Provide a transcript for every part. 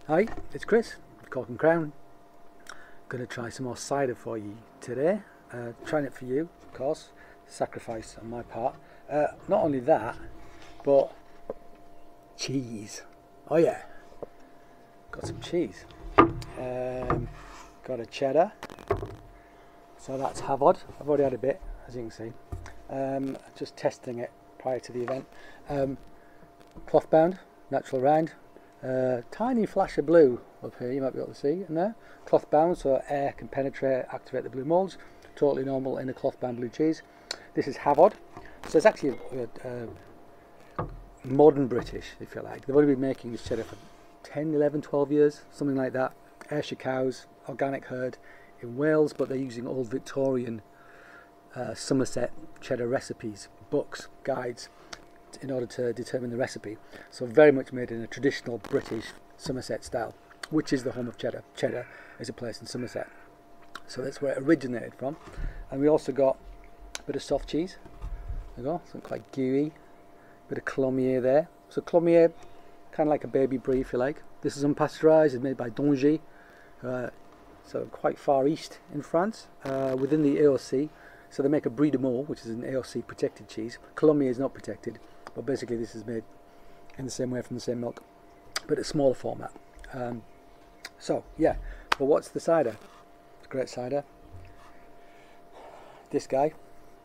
Hi, it's Chris, Cork and Crown. Going to try some more cider for you today. Trying it for you, of course. Sacrifice on my part. Not only that, but cheese. Oh yeah, got some cheese. Got a cheddar. So that's Havod. I've already had a bit, as you can see. Just testing it prior to the event. Cloth bound, natural rind. Tiny flash of blue up here, you might be able to see in there. Cloth bound, so air can penetrate, activate the blue moulds. Totally normal in a cloth bound blue cheese. This is Havod, so it's actually modern British, if you like. They've only been making this cheddar for 10, 11, 12 years, something like that. Ayrshire cows, organic herd in Wales, but they're using old Victorian Somerset cheddar recipes, books, guides, in order to determine the recipe. So very much made in a traditional British Somerset style, which is the home of cheddar. Cheddar is a place in Somerset, so that's where it originated from. And we also got a bit of soft cheese. There you go, something quite gooey. Bit of Colomiers there. So Colomiers, kind of like a baby brie, if you like. This is unpasteurized. It's made by Dongy, so quite far east in France, within the AOC. So they make a Brie de Meaux, which is an AOC protected cheese. Colomiers is not protected, but basically this is made in the same way from the same milk, but a smaller format. So yeah, but what's the cider? It's a great cider. This guy,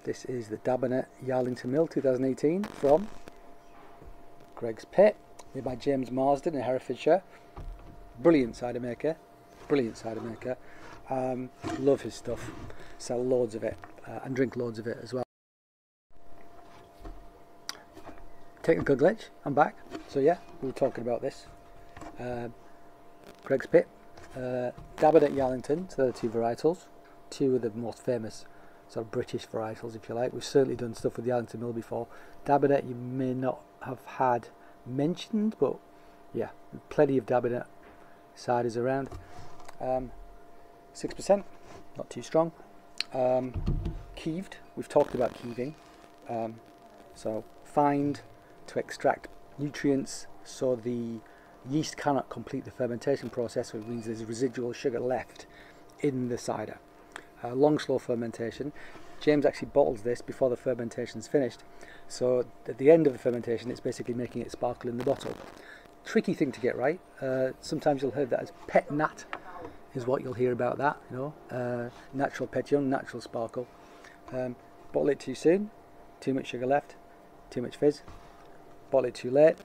this is the Dabinett Yarlington Mill 2018 from Gregg's Pit, made by James Marsden in Herefordshire. Brilliant cider maker, brilliant cider maker. Love his stuff, sell loads of it and drink loads of it as well. Technical glitch, I'm back. So yeah, we were talking about this. Gregg's Pit, Dabinett Yarlington, so they're the two varietals. Two of the most famous sort of British varietals, if you like. We've certainly done stuff with the Yarlington Mill before. Dabinett you may not have had mentioned, but yeah, plenty of Dabinett ciders around. 6%, not too strong. Keeved, we've talked about keeving. So fined to extract nutrients so the yeast cannot complete the fermentation process, which means there's residual sugar left in the cider. Long slow fermentation. James actually bottles this before the fermentation is finished, so at the end of the fermentation it's basically making it sparkle in the bottle. Tricky thing to get right. Sometimes you'll hear that as pet nat is what you'll hear about that, you know, natural pétillant, natural sparkle. Bottle it too soon, too much sugar left, too much fizz. Bottle it too late,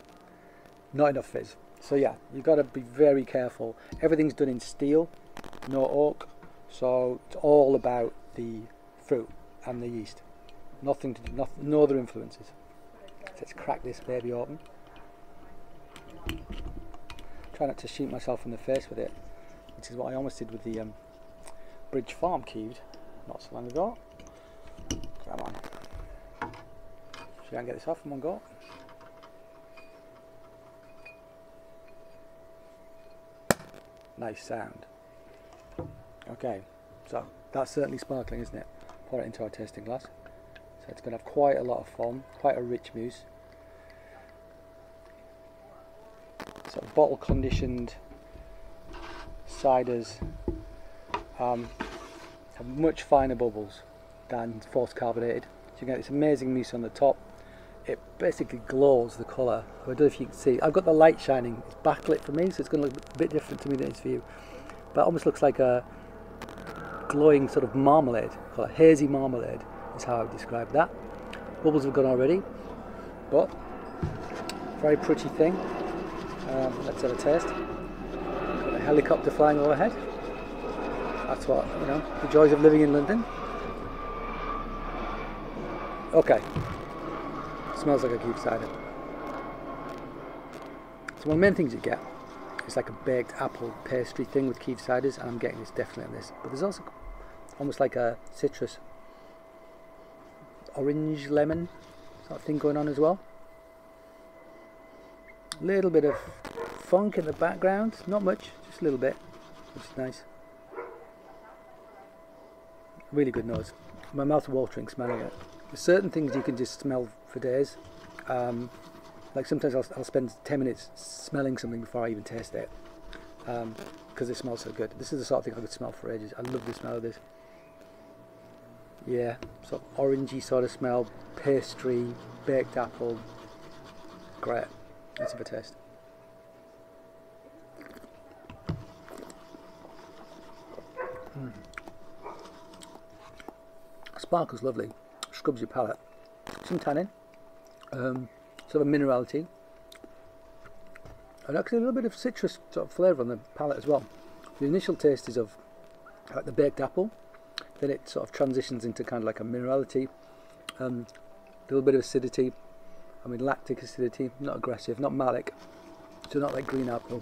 not enough fizz. So yeah, you've got to be very careful. Everything's done in steel, no oak, so it's all about the fruit and the yeast. Nothing to do, no other influences. So let's crack this baby open. Try not to shoot myself in the face with it, which is what I almost did with the Bridge Farm Keeved not so long ago. Come on. Should I get this off in one go? Nice sound. Okay, so that's certainly sparkling, isn't it? Pour it into our tasting glass. So it's going to have quite a lot of foam, quite a rich mousse. So bottle conditioned ciders have much finer bubbles than forced carbonated. So you get this amazing mousse on the top. It basically glows the colour. I don't know if you can see. I've got the light shining. It's backlit for me, so it's going to look a bit different to me than it's for you. But it almost looks like a glowing sort of marmalade, or hazy marmalade is how I would describe that. Bubbles have gone already, but very pretty thing. Let's have a taste. Got a helicopter flying overhead. That's what, you know, the joys of living in London. Okay, smells like a Keeved cider. So one of the main things you get is like a baked apple pastry thing with Keeved ciders, and I'm getting this definitely on this. But there's also almost like a citrus, orange lemon sort of thing going on as well. A little bit of funk in the background, not much, just a little bit, which is nice. Really good nose. My mouth watering smelling it. There's certain things you can just smell for days. Like sometimes I'll spend 10 minutes smelling something before I even taste it. because it smells so good. This is the sort of thing I could smell for ages. I love the smell of this. Yeah, sort of orangey sort of smell, pastry, baked apple. Great. Let's have a taste. Sparkle's lovely, scrubs your palate. Some tannin, sort of a minerality, and actually a little bit of citrus sort of flavour on the palate as well. The initial taste is of like the baked apple, then it sort of transitions into kind of like a minerality, a little bit of acidity, I mean lactic acidity, not aggressive, not malic, so not like green apple.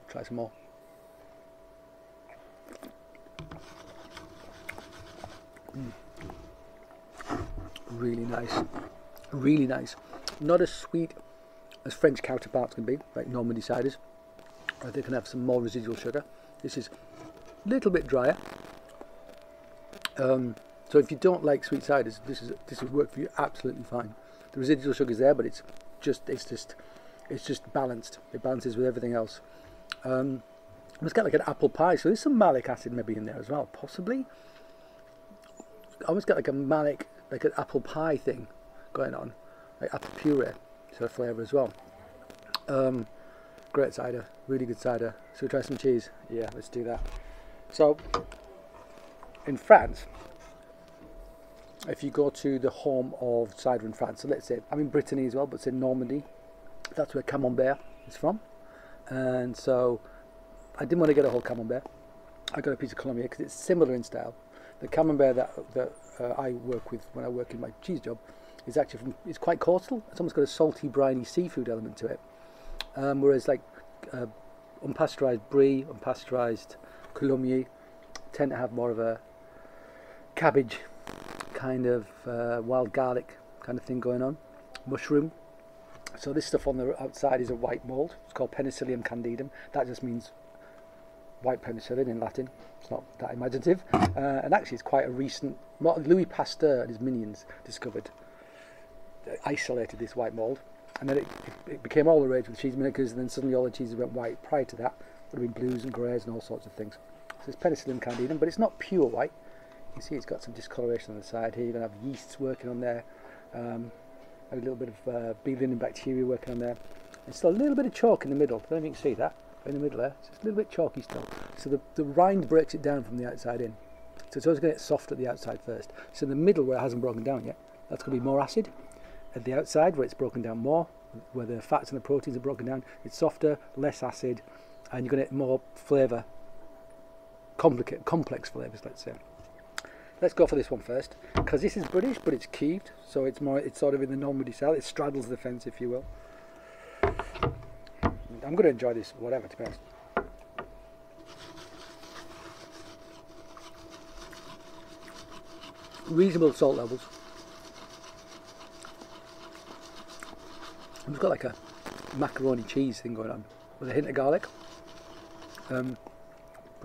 Try some more. Really nice, really nice. Not as sweet as French counterparts can be, like Normandy ciders. They can have some more residual sugar. This is a little bit drier. So if you don't like sweet ciders, this would work for you absolutely fine. The residual sugar is there, but it's just balanced. It balances with everything else. It's got like an apple pie, so there's some malic acid maybe in there as well, possibly. I almost got like a malic, like an apple pie thing going on, like apple puree sort of flavour as well. Great cider, really good cider. So we try some cheese? Yeah, let's do that. So in France, if you go to the home of cider in France, so let's say, I'm in Brittany as well, but say Normandy, that's where Camembert is from. And so I didn't want to get a whole Camembert. I got a piece of Colombier because it's similar in style. The Camembert that I work with when I work in my cheese job is actually it's quite coastal. It's almost got a salty, briny seafood element to it. Whereas like unpasteurised Brie, unpasteurised Colombier tend to have more of a cabbage kind of wild garlic kind of thing going on, mushroom. So this stuff on the outside is a white mould. It's called Penicillium candidum. That just means white penicillin in Latin. It's not that imaginative. And actually it's quite a recent, Louis Pasteur and his minions discovered, isolated this white mould, and then it became all the rage with cheese makers, and then suddenly all the cheeses went white. Prior to that would have been blues and greys and all sorts of things. So it's Penicillium candidum, but it's not pure white. You see it's got some discoloration on the side here. You're going to have yeasts working on there, a little bit of B-linen bacteria working on there. There's still a little bit of chalk in the middle. I don't know if you can see that. In the middle there, so it's a little bit chalky still. So the rind breaks it down from the outside in. So it's always going to get soft at the outside first. So in the middle where it hasn't broken down yet, that's going to be more acid. At the outside where it's broken down more, where the fats and the proteins are broken down, it's softer, less acid, and you're going to get more flavour, complex flavours, let's say. Let's go for this one first, because this is British, but it's keeved, so it's sort of in the Normandy style. It straddles the fence, if you will. I'm going to enjoy this, whatever, to be honest. Reasonable salt levels. It's got like a macaroni cheese thing going on with a hint of garlic. But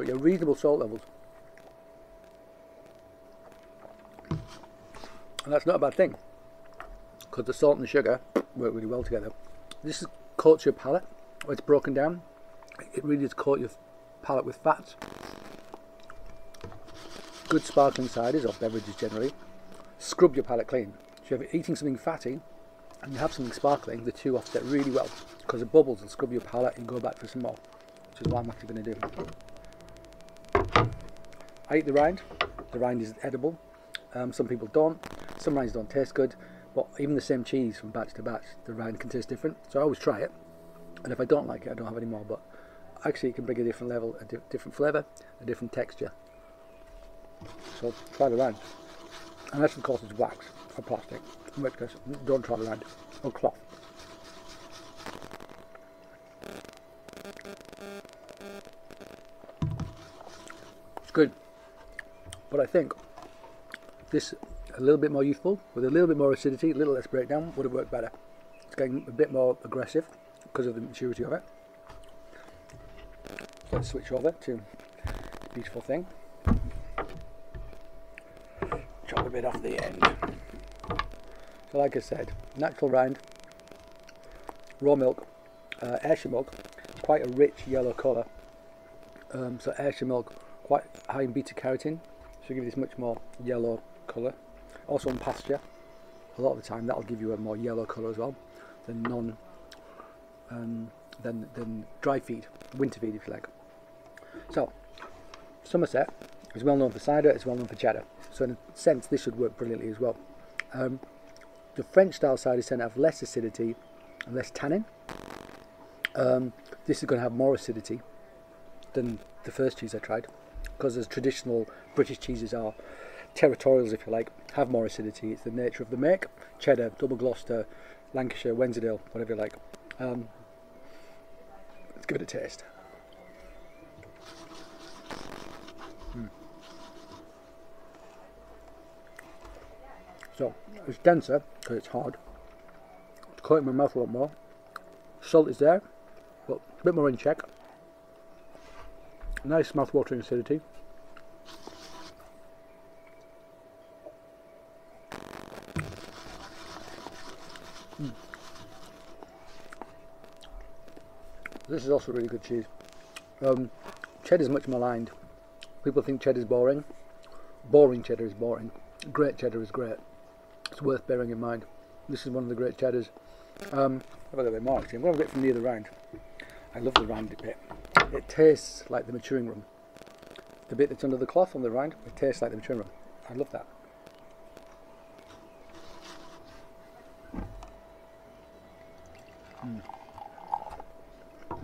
yeah, reasonable salt levels. And that's not a bad thing, because the salt and the sugar work really well together. This coats your palate. When it's broken down, it really does coat your palate with fats. Good sparkling ciders, or beverages generally, scrub your palate clean. So if you're eating something fatty and you have something sparkling, the two offset really well, because the bubbles will scrub your palate and go back for some more, which is what I'm actually going to do. I eat the rind. The rind is edible. Some people don't. Some rinds don't taste good, but even the same cheese from batch to batch, the rind can taste different. So I always try it. And if I don't like it, I don't have any more, but actually it can bring a different level, a different flavour, a different texture. So try the rind. Unless of course it's wax or plastic, in which case don't try the rind, or cloth. It's good, but I think this a little bit more youthful, with a little bit more acidity, a little less breakdown, would have worked better. It's getting a bit more aggressive because of the maturity of it. So let's switch over to the beautiful thing. Chop a bit off the end. So like I said, natural rind, raw milk, Ayrshire milk, quite a rich yellow colour. So Ayrshire milk, quite high in beta carotene, so give this much more yellow colour. Also on pasture, a lot of the time that'll give you a more yellow colour as well than than dry feed, winter feed if you like. So Somerset is well known for cider, it's well known for cheddar, so in a sense this should work brilliantly as well. The French style ciders tend to have less acidity and less tannin. This is going to have more acidity than the first cheese I tried, because as traditional British cheeses are, territorials if you like, have more acidity. It's the nature of the make. Cheddar, Double Gloucester, Lancashire, Wensleydale, whatever you like. Let's give it a taste. So it's denser because it's hard. It's coating my mouth a lot more. Salt is there, but a bit more in check. Nice mouth-watering acidity. This is also really good cheese. Cheddar is much maligned. People think cheddar is boring. Boring cheddar is boring. Great cheddar is great. It's worth bearing in mind. This is one of the great cheddars. I've got a little bit more actually. I'm going to have a bit from near the rind. I love the rind bit. It tastes like the maturing room. The bit that's under the cloth on the rind, it tastes like the maturing room. I love that. You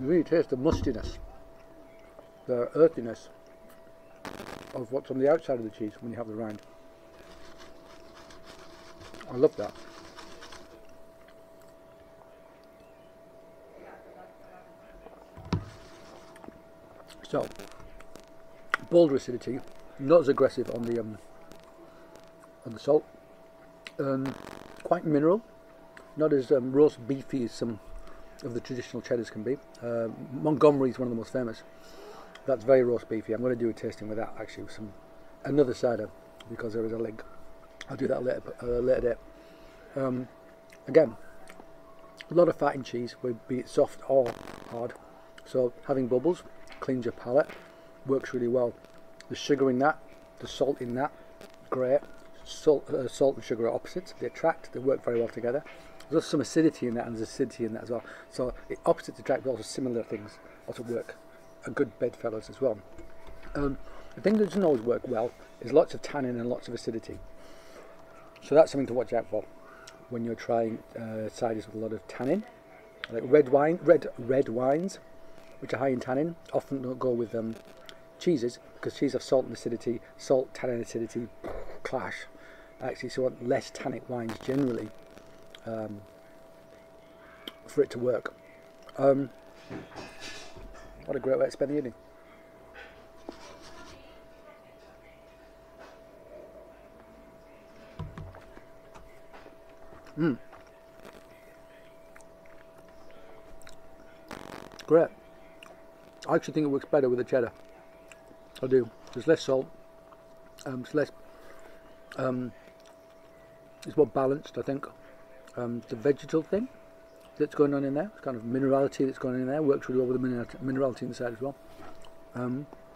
really taste the mustiness, the earthiness of what's on the outside of the cheese when you have the rind. I love that. So, bolder acidity, not as aggressive on the salt, quite mineral, not as roast beefy as some of the traditional cheddars can be. Montgomery is one of the most famous. That's very roast beefy. I'm going to do a tasting with that actually, with another cider, because there is a link. I'll do that later date. Again, a lot of fat in cheese, be it soft or hard. So having bubbles cleans your palate, works really well. The sugar in that, the salt in that, great. Salt and sugar are opposites. They attract. They work very well together. There's also some acidity in that, and there's acidity in that as well. So opposites attract, but also similar things also work. A good bedfellows as well. The thing that doesn't always work well is lots of tannin and lots of acidity. So that's something to watch out for when you're trying ciders with a lot of tannin. Like red wines, which are high in tannin, often don't go with cheeses, because cheese have salt and acidity. Salt, tannin, acidity clash. Actually, so you want less tannic wines generally for it to work. What a great way to spend the evening. Great. I actually think it works better with the cheddar. I do. There's less salt. It's less. It's more balanced, I think. The vegetal thing that's going on in there, kind of minerality that's going on in there, works really well with the minerality inside as well.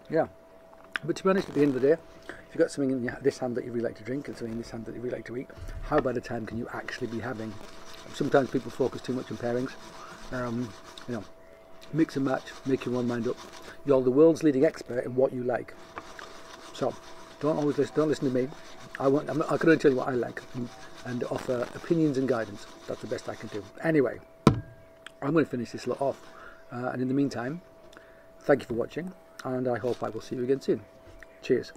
Yeah. But to be honest, at the end of the day, if you've got something in this hand that you really like to drink and something in this hand that you really like to eat, how bad a time can you actually be having? Sometimes people focus too much on pairings. You know, mix and match, make your own mind up. You're the world's leading expert in what you like. So don't listen to me. I can only tell you what I like and offer opinions and guidance. That's the best I can do. Anyway, I'm going to finish this lot off. And in the meantime, thank you for watching, and I hope I will see you again soon. Cheers.